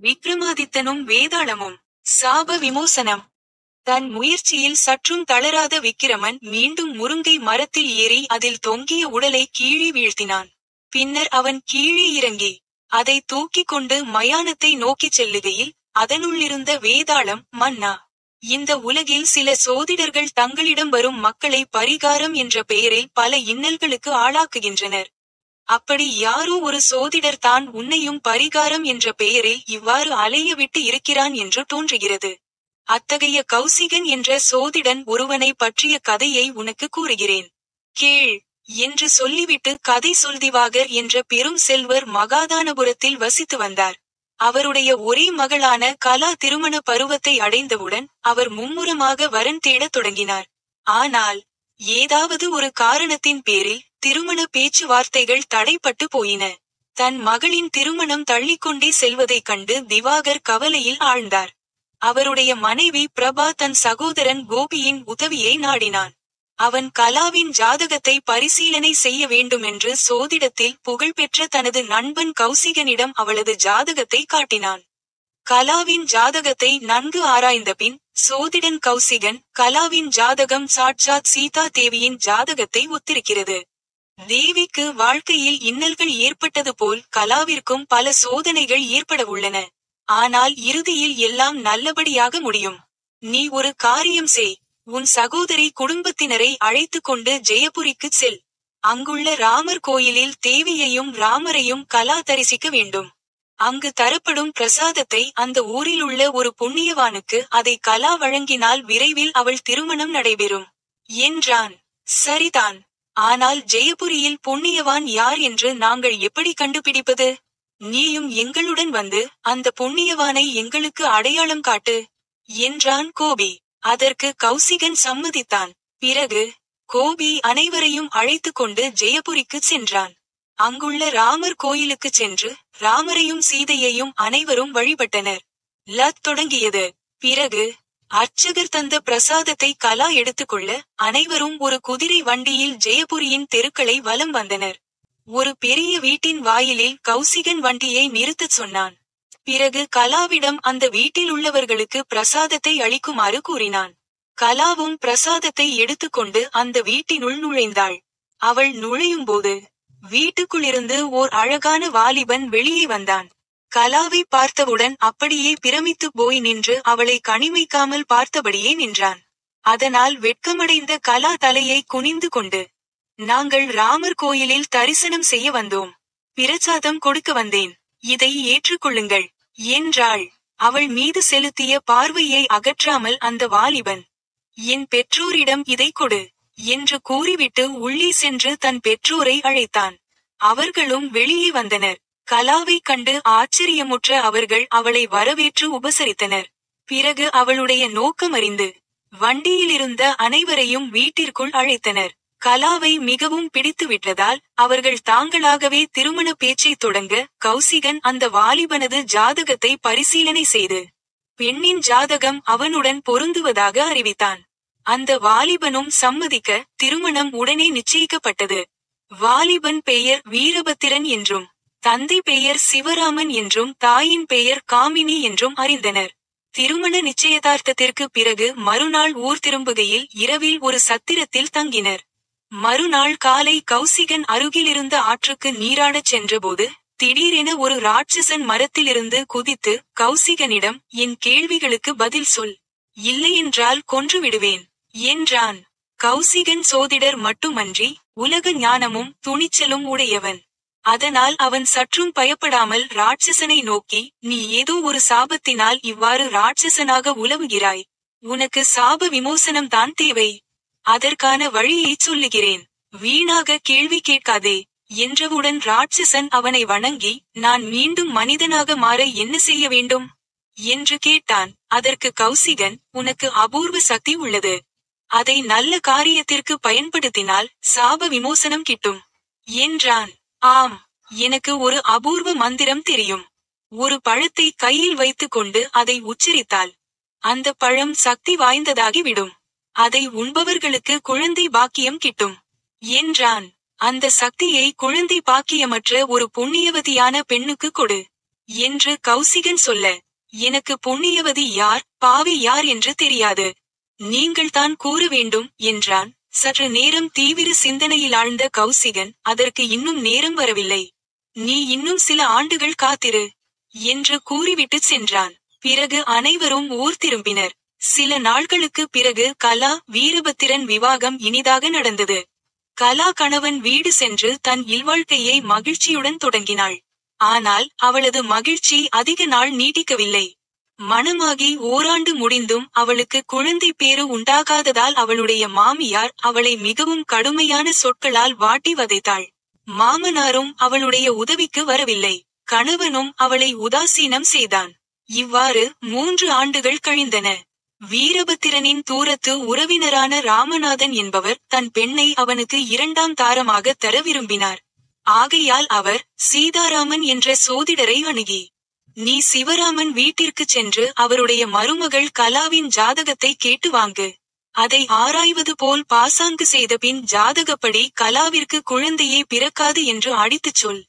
விக்ரமாதித்தனும் வேதாளமும். சாப விமோசனம். தன் முயற்சியில் சற்றும் தளராத விக்கிரமன் மீண்டும் முருங்கை மரத்தில் ஏறி அதில் தொங்கிய உடலை கீழே வீழ்த்தினான். பின்னர் அவன் கீழே இறங்கி அதை தூக்கிக் கொண்டு மயானத்தை நோக்கிச் செல்லுகையில் அதனுள்ளிருந்த வேதாளம், மன்னா, இந்த உலகில் சில சோதிடர்கள் தங்களிடம் வரும் மக்களை பரிகாரம் என்ற பெயரில் பல இன்னல்களுக்கு ஆளாக்குகின்றனர். அப்படி யாரோ ஒரு சோதிடர் தான் உன்னையும் பரிகாரம் என்ற பெயரில் இவ்வாறு அலைய விட்டு இருக்கிறான் என்று தோன்றுகிறது. அத்தகைய கௌசிகன் என்ற சோதிடன் ஒருவனை பற்றிய கதையை உனக்கு கூறுகிறேன், கேள் என்று சொல்லிவிட்டு கதை சொல்திவாகர் என்ற பெரும் செல்வர் மகாதானபுரத்தில் வசித்து வந்தார். அவருடைய ஒரே மகளான கலா திருமண பருவத்தை அடைந்தவுடன் அவர் மும்முரமாக வரன் தேடத் தொடங்கினார். ஆனால் ஏதாவது ஒரு காரணத்தின் பேரில் திருமண பேச்சுவார்த்தைகள் தடைப்பட்டு போயின. தன் மகளின் திருமணம் தள்ளிக்கொண்டே செல்வதைக் கண்டு திவாகர் கவலையில் ஆழ்ந்தார். அவருடைய மனைவி பிரபா தன் சகோதரன் கோபியின் உதவியை நாடினான். அவன் கலாவின் ஜாதகத்தை பரிசீலனை செய்ய வேண்டுமென்று சோதிடத்தில் புகழ்பெற்ற தனது நண்பன் கௌசிகனிடம் அவளது ஜாதகத்தை காட்டினான். கலாவின் ஜாதகத்தை நன்கு ஆராய்ந்தபின் சோதிடன் கௌசிகன், கலாவின் ஜாதகம் சாட்சாத் சீதா தேவியின் ஜாதகத்தை ஒத்திருக்கிறது. தேவிக்கு வாழ்க்கையில் இன்னல்கள் ஏற்பட்டது போல் கலாவிற்கும் பல சோதனைகள் ஏற்படவுள்ளன. ஆனால் இறுதியில் எல்லாம் நல்லபடியாக முடியும். நீ ஒரு காரியம் செய். உன் சகோதரி குடும்பத்தினரை அழைத்து கொண்டு ஜெயபுரிக்குச் செல். அங்குள்ள ராமர் கோயிலில் தேவியையும் ராமரையும் கலா தரிசிக்க வேண்டும். அங்கு தரப்படும் பிரசாதத்தை அந்த ஊரிலுள்ள ஒரு புண்ணியவானுக்கு அதை கலா வழங்கினால் விரைவில் அவள் திருமணம் நடைபெறும் என்றான். சரிதான். ஆனால் ஜெயபுரியில் புண்ணியவான் யார் என்று நாங்கள் எப்படி கண்டுபிடிப்பது? நீயும் எங்களுடன் வந்து அந்த புண்ணியவானை எங்களுக்கு அடையாளம் காட்டு என்றான் கோபி. அதற்கு கௌசிகன் சம்மதித்தான். பிறகு கோபி அனைவரையும் அழைத்து கொண்டு ஜெயபுரிக்கு சென்றான். அங்குள்ள ராமர் கோயிலுக்கு சென்று ராமரையும் சீதையையும் அனைவரும் வழிபட்டனர். தொடங்கியது. பிறகு அர்ச்சகர் தந்த பிரசாதத்தை கலா எடுத்துக்கொள்ள அனைவரும் ஒரு குதிரை வண்டியில் ஜெயபுரியின் தெருக்களை வலம் வந்தனர். ஒரு பெரிய வீட்டின் வாயிலில் கௌசிகன் வண்டியை நிறுத்தச் சொன்னான். பிறகு கலாவிடம் அந்த வீட்டில் உள்ளவர்களுக்கு பிரசாதத்தை அளிக்குமாறு கூறினான். கலாவும் பிரசாதத்தை எடுத்துக்கொண்டு அந்த வீட்டினுள் நுழைந்தாள். அவள் நுழையும்போது வீட்டுக்குள்ளிருந்து ஓர் அழகான வாலிபன் வெளியே வந்தான். கலாவை பார்த்தவுடன் அப்படியே பிரமித்து போய் நின்று அவளை கணிமைக்காமல் பார்த்தபடியே நின்றான். அதனால் வெட்கமடைந்த கலா தலையை குனிந்து கொண்டு, நாங்கள் ராமர் கோயிலில் தரிசனம் செய்ய வந்தோம். பிரசாதம் கொடுக்க வந்தேன். இதை ஏற்றுக்கொள்ளுங்கள் என்றாள். அவள் மீது செலுத்திய பார்வையை அகற்றாமல் அந்த வாலிபன், என் பெற்றோரிடம் இதை கொடு என்று கூறிவிட்டு உள்ளே சென்று தன் பெற்றோரை அழைத்தான். அவர்களும் வெளியே வந்தனர். கலாவை கண்டு ஆச்சரியமுற்ற அவர்கள் அவளை வரவேற்று உபசரித்தனர். பிறகு அவளுடைய நோக்கம் அறிந்து வண்டியிலிருந்த அனைவரையும் வீட்டிற்குள் அழைத்தனர். கலாவை மிகவும் பிடித்துவிட்டதால் அவர்கள் தாங்களாகவே திருமண பேச்சை தொடங்க கௌசிகன் அந்த வாலிபனது ஜாதகத்தை பரிசீலனை செய்து பெண்ணின் ஜாதகம் அவனுடன் பொருந்துவதாக அறிவித்தான். அந்த வாலிபனும் சம்மதிக்க திருமணம் உடனே நிச்சயிக்கப்பட்டது. வாலிபன் பெயர் வீரபத்திரன் என்றும் தந்தை பெயர் சிவராமன் என்றும் தாயின் பெயர் காமினி என்றும் அறிந்தனர். திருமண நிச்சயதார்த்தத்திற்கு பிறகு மறுநாள் ஊர் திரும்புகையில் இரவில் ஒரு சத்திரத்தில் தங்கினர். மறுநாள் காலை கௌசிகன் அருகிலிருந்த ஆற்றுக்கு நீராடச் சென்றபோது திடீரென ஒரு ராட்சசன் மரத்திலிருந்து குதித்து கௌசிகனிடம், என் கேள்விகளுக்கு பதில் சொல், இல்லையென்றால் கொன்று விடுவேன் என்றான். கௌசிகன் சோதிடர் மட்டுமன்றி உலக ஞானமும் துணிச்சலும் உடையவன். அதனால் அவன் சற்றும் பயப்படாமல் ராட்சசனை நோக்கி, நீ ஏதோ ஒரு சாபத்தினால் இவ்வாறு ராட்சசனாக உலவுகிறாய். உனக்கு சாப விமோசனம் தான் தேவை. அதற்கான வழியைச் சொல்லுகிறேன். வீணாக கேள்வி கேட்காதே என்றவுடன் ராட்சசன் அவனை வணங்கி, நான் மீண்டும் மனிதனாக மாற என்ன செய்ய வேண்டும் என்று கேட்டான். அதற்கு கௌசிகன், உனக்கு அபூர்வ சக்தி உள்ளது. அதை நல்ல காரியத்திற்கு பயன்படுத்தினால் சாப விமோசனம் கிட்டும் என்றான். ஆம், எனக்கு ஒரு அபூர்வ மந்திரம் தெரியும். ஒரு பழத்தை கையில் வைத்துக்கொண்டு அதை உச்சரித்தால் அந்த பழம் சக்தி வாய்ந்ததாகி விடும். அதை உண்பவர்களுக்கு குழந்தை பாக்கியம் கிட்டும் என்றான். அந்த சக்தியை குழந்தை பாக்கியமற்ற ஒரு புண்ணியவதியான பெண்ணுக்கு கொடு என்று கௌசிகன் சொல்ல, எனக்கு புண்ணியவதி யார் பாவி யார் என்று தெரியாது. நீங்கள்தான் கூற வேண்டும் என்றான். சற்று நேரம் தீவிர சிந்தனையில் ஆழ்ந்த கௌசிகன், அதற்கு இன்னும் நேரம் வரவில்லை. நீ இன்னும் சில ஆண்டுகள் காத்திரு என்று கூறிவிட்டு சென்றான். பிறகு அனைவரும் ஊர் திரும்பினர். சில நாட்களுக்கு பிறகு கலா வீரபத்திரன் விவாகம் இனிதாக நடந்தது. கலா கணவன் வீடு சென்று தன் இல்வாழ்க்கையை மகிழ்ச்சியுடன் தொடங்கினாள். ஆனால் அவளது மகிழ்ச்சி அதிக நாள் நீடிக்கவில்லை. மணமாகி ஓராண்டு முடிந்தும் அவளுக்கு குழந்தை பேறு உண்டாகாததால் அவளுடைய மாமியார் அவளை மிகவும் கடுமையான சொற்களால் வாட்டி வதைத்தாள். மாமனாரும் அவளுடைய உதவிக்கு வரவில்லை. கணவனும் அவளை உதாசீனம் செய்தான். இவ்வாறு 3 ஆண்டுகள் கழிந்தன. வீரபத்திரனின் தூரத்து உறவினரான ராமநாதன் என்பவர் தன் பெண்ணை அவனுக்கு 2ஆம் தாரமாக தர விரும்பினார். ஆகையால் அவர் சீதாராமன் என்ற சோதிடரை அணுகி, நீ சிவராமன் வீட்டிற்குச் சென்று அவருடைய மருமகள் கலாவின் ஜாதகத்தை கேட்டு வாங்கு. அதை ஆராய்வது போல் பாசாங்கு செய்தபின் ஜாதகப்படி கலாவிற்கு குழந்தையே பிறக்காது என்று அடித்துச் சொல்.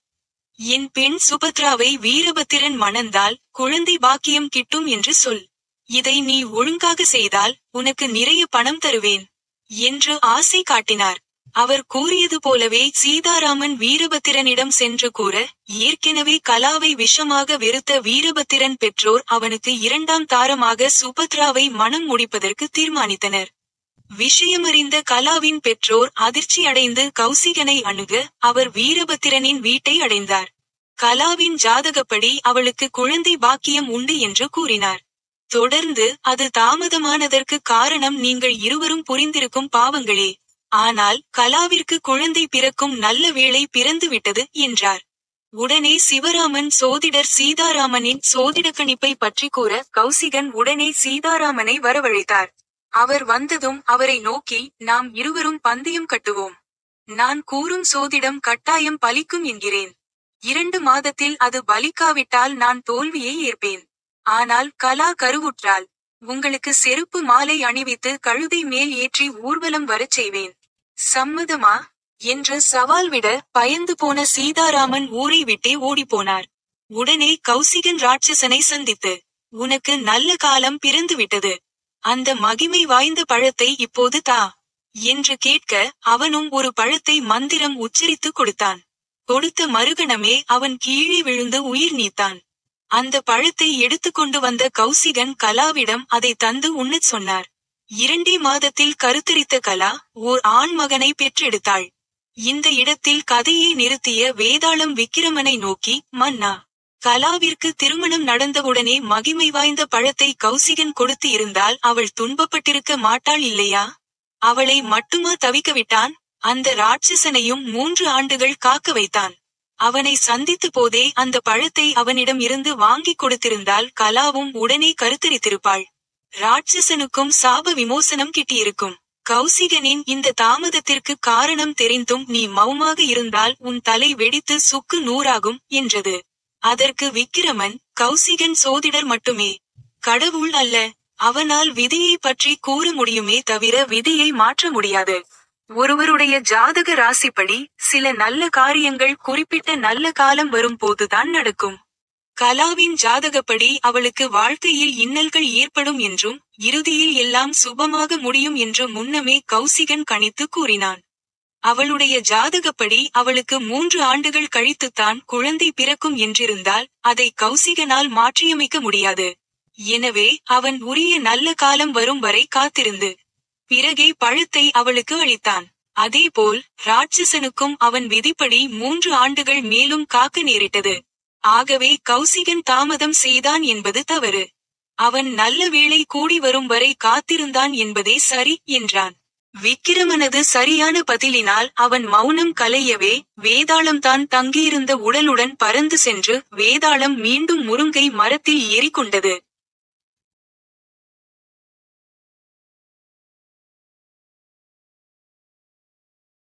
என் பெண் சுபத்ராவை வீரபத்திரன் மணந்தால் குழந்தை பாக்கியம் கிட்டும் என்று சொல். இதை நீ ஒழுங்காக செய்தால் உனக்கு நிறைய பணம் தருவேன் என்று ஆசை காட்டினார். அவர் கூறியது போலவே சீதாராமன் வீரபத்திரனிடம் சென்று கூற, ஏற்கனவே கலாவை விஷமாக வெறுத்த வீரபத்திரன் பெற்றோர் அவனுக்கு 2ஆம் தாரமாக சுபத்ராவை மணம் முடிப்பதற்கு தீர்மானித்தனர். விஷயமறிந்த கலாவின் பெற்றோர் அதிர்ச்சி அடைந்து கௌசிகனை அணுக, அவர் வீரபத்திரனின் வீட்டை அடைந்தார். கலாவின் ஜாதகப்படி அவளுக்கு குழந்தை பாக்கியம் உண்டு என்று கூறினார். தொடர்ந்து, அது தாமதமானதற்கு காரணம் நீங்கள் இருவரும் புரிந்திருக்கும் பாவங்களே. ஆனால் கலாவிற்கு குழந்தை பிறக்கும் நல்ல வேளை பிறந்துவிட்டது என்றார். உடனே சிவராமன் சோதிடர் சீதாராமனின் சோதிட கணிப்பை பற்றி கூற, கௌசிகன் உடனே சீதாராமனை வரவழைத்தார். அவர் வந்ததும் அவரை நோக்கி, நாம் இருவரும் பந்தயம் கட்டுவோம். நான் கூறும் சோதிடம் கட்டாயம் பலிக்கும் என்கிறேன். 2 மாதத்தில் அது பலிக்காவிட்டால் நான் தோல்வியை ஏற்பேன். ஆனால் கலா கருவுற்றால் உங்களுக்கு செருப்பு மாலை அணிவித்து கழுதை மேல் ஏற்றி ஊர்வலம் வரச் செய்வேன். சம்மதமா என்று சவால் விட பயந்து போன சீதாராமன் ஊரை விட்டே ஓடிப்போனார். உடனே கௌசிகன் ராட்சசனை சந்தித்து, உனக்கு நல்ல காலம் பிறந்துவிட்டது. அந்த மகிமை வாய்ந்த பழத்தை இப்போது தா என்று கேட்க, அவனும் ஒரு பழத்தை மந்திரம் உச்சரித்து கொடுத்தான். கொடுத்த மறுகணமே அவன் கீழே விழுந்து உயிர் நீத்தான். அந்த பழத்தை எடுத்துக்கொண்டு வந்த கௌசிகன் கலாவிடம் அதை தந்து உண்ணச் சொன்னார். 2 மாதத்தில் கருத்தரித்த கலா ஓர் ஆண் மகனை பெற்றெடுத்தாள். இந்த இடத்தில் கதையை நிறுத்திய வேதாளம் விக்கிரமனை நோக்கி, மன்னா, கலாவிற்கு திருமணம் நடந்தவுடனே மகிமை வாய்ந்த பழத்தை கௌசிகன் கொடுத்து இருந்தால் அவள் துன்பப்பட்டிருக்க மாட்டாள் இல்லையா? அவளை மட்டுமா தவிக்க விட்டான்? அந்த ராட்சசனையும் 3 ஆண்டுகள் காக்க வைத்தான். அவனை சந்தித்த போதே அந்த பழத்தை அவனிடம் இருந்து வாங்கிக் கொடுத்திருந்தால் கலாவும் உடனே கருத்தரித்திருப்பாள். ராட்சசனுக்கும் சாப விமோசனம் கிட்டியிருக்கும். கௌசிகனின் இந்த தாமதத்திற்கு காரணம் தெரிந்தும் நீ மௌமாக இருந்தால் உன் தலை வெடித்து சுக்கு நூறாகும் என்றது. அதற்கு விக்கிரமன், கௌசிகன் சோதிடர் மட்டுமே, கடவுள் அல்ல. அவனால் விதியை பற்றி கூற முடியுமே தவிர விதியை மாற்ற முடியாது. ஒருவருடைய ஜாதக ராசிப்படி சில நல்ல காரியங்கள் குறிப்பிட்ட நல்ல காலம் வரும் போதுதான் நடக்கும். கலாவின் ஜாதகப்படி அவளுக்கு வாழ்க்கையில் இன்னல்கள் ஏற்படும் என்றும் இறுதியில் எல்லாம் சுபமாக முடியும் என்று முன்னமே கௌசிகன் கணித்து கூறினான். அவளுடைய ஜாதகப்படி அவளுக்கு 3 ஆண்டுகள் கழித்துத்தான் குழந்தை பிறக்கும் என்றிருந்தால் அதை கௌசிகனால் மாற்றியமைக்க முடியாது. எனவே அவன் உரிய நல்ல காலம் வரும் வரை காத்திருந்து பிறகே பழத்தை அவளுக்கு அளித்தான். அதேபோல் ராட்சசனுக்கும் அவன் விதிப்படி 3 ஆண்டுகள் மேலும் காக்க நேரிட்டது. ஆகவே கௌசிகன் தாமதம் செய்தான் என்பது தவறு. அவன் நல்ல வேளை கூடி வரும் வரை காத்திருந்தான் என்பதே சரி என்றான். விக்கிரமனது சரியான பதிலினால் அவன் மௌனம் கலையவே வேதாளம்தான் தங்கியிருந்த உடலுடன் பறந்து சென்று வேதாளம் மீண்டும் முருங்கை மரத்தில் ஏறிக்கொண்டது.